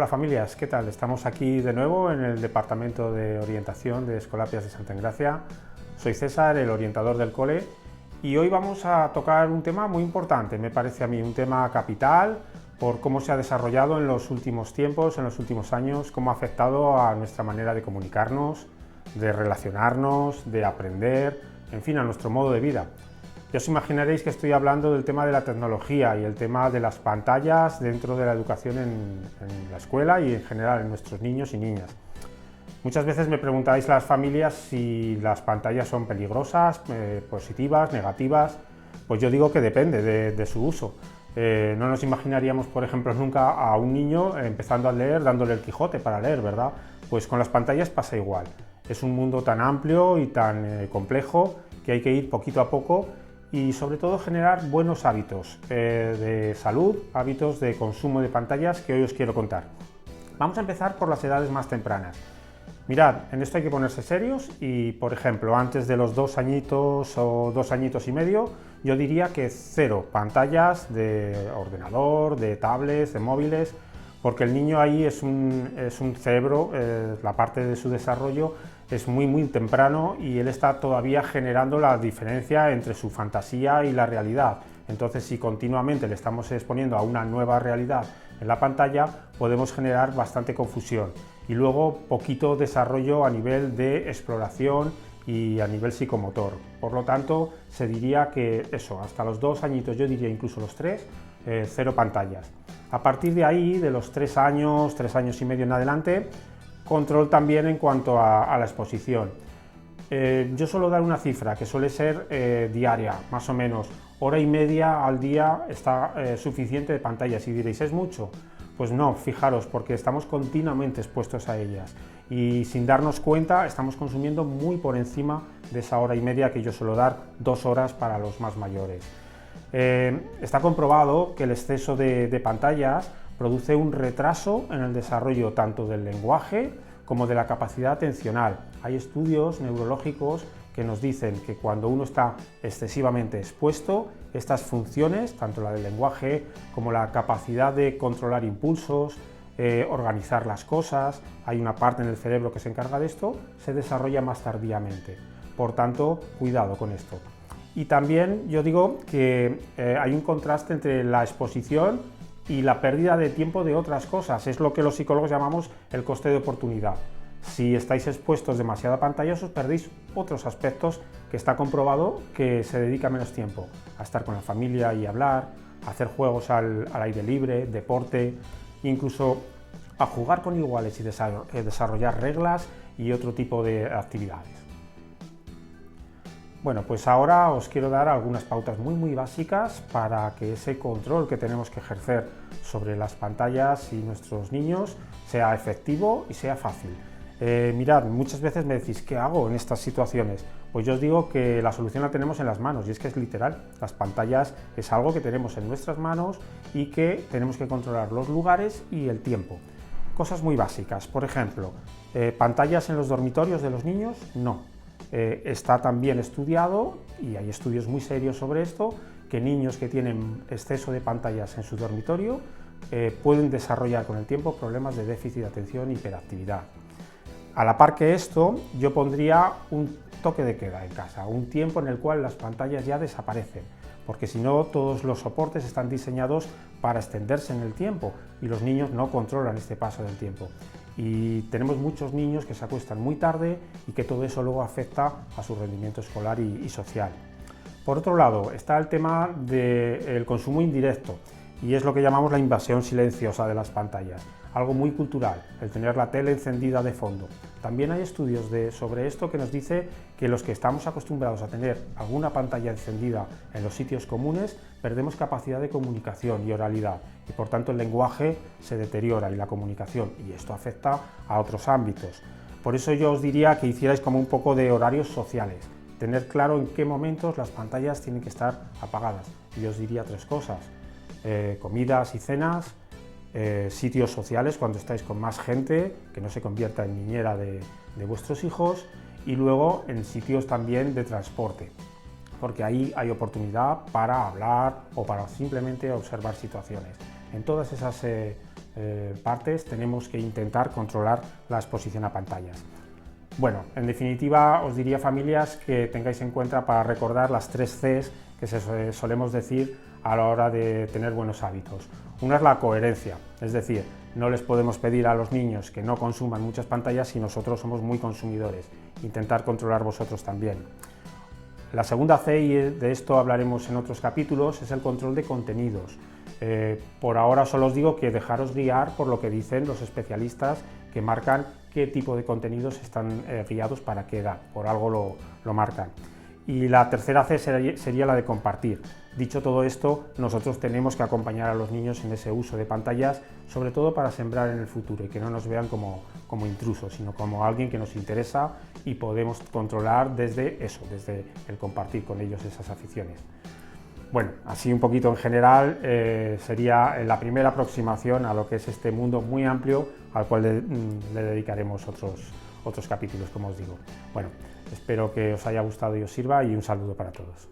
Hola familias, ¿qué tal? Estamos aquí de nuevo en el Departamento de Orientación de Escolapias de Santa Engracia. Soy César, el orientador del cole, y hoy vamos a tocar un tema muy importante, me parece a mí, un tema capital por cómo se ha desarrollado en los últimos tiempos, en los últimos años, cómo ha afectado a nuestra manera de comunicarnos, de relacionarnos, de aprender, en fin, a nuestro modo de vida. Ya os imaginaréis que estoy hablando del tema de la tecnología y el tema de las pantallas dentro de la educación en la escuela y en general en nuestros niños y niñas. Muchas veces me preguntáis las familias si las pantallas son peligrosas, positivas, negativas. Pues yo digo que depende de su uso. No nos imaginaríamos, por ejemplo, nunca a un niño empezando a leer, dándole el Quijote para leer, ¿verdad? Pues con las pantallas pasa igual. Es un mundo tan amplio y tan complejo que hay que ir poquito a poco y sobre todo generar buenos hábitos de salud, hábitos de consumo de pantallas que hoy os quiero contar. Vamos a empezar por las edades más tempranas. Mirad, en esto hay que ponerse serios y, por ejemplo, antes de los 2 añitos o 2 añitos y medio, yo diría que 0 pantallas de ordenador, de tablets, de móviles, porque el niño ahí es un cerebro, la parte de su desarrollo es muy temprano y él está todavía generando la diferencia entre su fantasía y la realidad. Entonces, si continuamente le estamos exponiendo a una nueva realidad en la pantalla, podemos generar bastante confusión y luego poquito desarrollo a nivel de exploración y a nivel psicomotor. Por lo tanto, se diría que eso, hasta los 2 añitos, yo diría incluso los 3, 0 pantallas. A partir de ahí, de los 3 años y medio en adelante, control también en cuanto a la exposición. Yo suelo dar una cifra que suele ser diaria, más o menos, 1 hora y media al día está suficiente de pantallas. Y diréis, ¿es mucho? Pues no, fijaros, porque estamos continuamente expuestos a ellas y sin darnos cuenta estamos consumiendo muy por encima de esa 1 hora y media que yo suelo dar, 2 horas para los más mayores. Está comprobado que el exceso de pantallas produce un retraso en el desarrollo tanto del lenguaje como de la capacidad atencional. Hay estudios neurológicos que nos dicen que cuando uno está excesivamente expuesto, estas funciones, tanto la del lenguaje como la capacidad de controlar impulsos, organizar las cosas, hay una parte en el cerebro que se encarga de esto, se desarrolla más tardíamente. Por tanto, cuidado con esto. Y también yo digo que hay un contraste entre la exposición y la pérdida de tiempo de otras cosas. Es lo que los psicólogos llamamos el coste de oportunidad. Si estáis expuestos demasiado a pantallas, os perdéis otros aspectos que está comprobado que se dedica menos tiempo a estar con la familia y hablar, a hacer juegos al aire libre, deporte, incluso a jugar con iguales y desarrollar reglas y otro tipo de actividades. Bueno, pues ahora os quiero dar algunas pautas muy básicas para que ese control que tenemos que ejercer sobre las pantallas y nuestros niños sea efectivo y sea fácil. Mirad, muchas veces me decís, ¿qué hago en estas situaciones? Pues yo os digo que la solución la tenemos en las manos y es que es literal. Las pantallas es algo que tenemos en nuestras manos y que tenemos que controlar los lugares y el tiempo. Cosas muy básicas, por ejemplo, pantallas en los dormitorios de los niños, no. Está también estudiado, y hay estudios muy serios sobre esto, que niños que tienen exceso de pantallas en su dormitorio pueden desarrollar con el tiempo problemas de déficit de atención y hiperactividad. A la par que esto, yo pondría un toque de queda en casa, un tiempo en el cual las pantallas ya desaparecen, porque si no, todos los soportes están diseñados para extenderse en el tiempo y los niños no controlan este paso del tiempo. Y tenemos muchos niños que se acuestan muy tarde y que todo eso luego afecta a su rendimiento escolar y social. Por otro lado, está el tema del consumo indirecto y es lo que llamamos la invasión silenciosa de las pantallas, algo muy cultural, el tener la tele encendida de fondo. También hay estudios sobre esto que nos dice que los que estamos acostumbrados a tener alguna pantalla encendida en los sitios comunes perdemos capacidad de comunicación y oralidad y por tanto el lenguaje se deteriora y la comunicación, y esto afecta a otros ámbitos. Por eso yo os diría que hicierais como un poco de horarios sociales, tener claro en qué momentos las pantallas tienen que estar apagadas. Y yo os diría 3 cosas, comidas y cenas, sitios sociales cuando estáis con más gente, que no se convierta en niñera de vuestros hijos, y luego en sitios también de transporte, porque ahí hay oportunidad para hablar o para simplemente observar situaciones. En todas esas partes tenemos que intentar controlar la exposición a pantallas. Bueno, en definitiva os diría, familias, que tengáis en cuenta para recordar las 3 Cs que solemos decir a la hora de tener buenos hábitos. Una es la coherencia, es decir, no les podemos pedir a los niños que no consuman muchas pantallas si nosotros somos muy consumidores. Intentar controlar vosotros también. La segunda C, y de esto hablaremos en otros capítulos, es el control de contenidos. Por ahora solo os digo que dejaros guiar por lo que dicen los especialistas que marcan qué tipo de contenidos están guiados para qué edad, por algo lo marcan. Y la tercera C sería la de compartir. Dicho todo esto, nosotros tenemos que acompañar a los niños en ese uso de pantallas, sobre todo para sembrar en el futuro y que no nos vean como intrusos, sino como alguien que nos interesa y podemos controlar desde el compartir con ellos esas aficiones. Bueno, así un poquito en general sería la primera aproximación a lo que es este mundo muy amplio al cual le dedicaremos otros capítulos, como os digo. Bueno, espero que os haya gustado y os sirva, y un saludo para todos.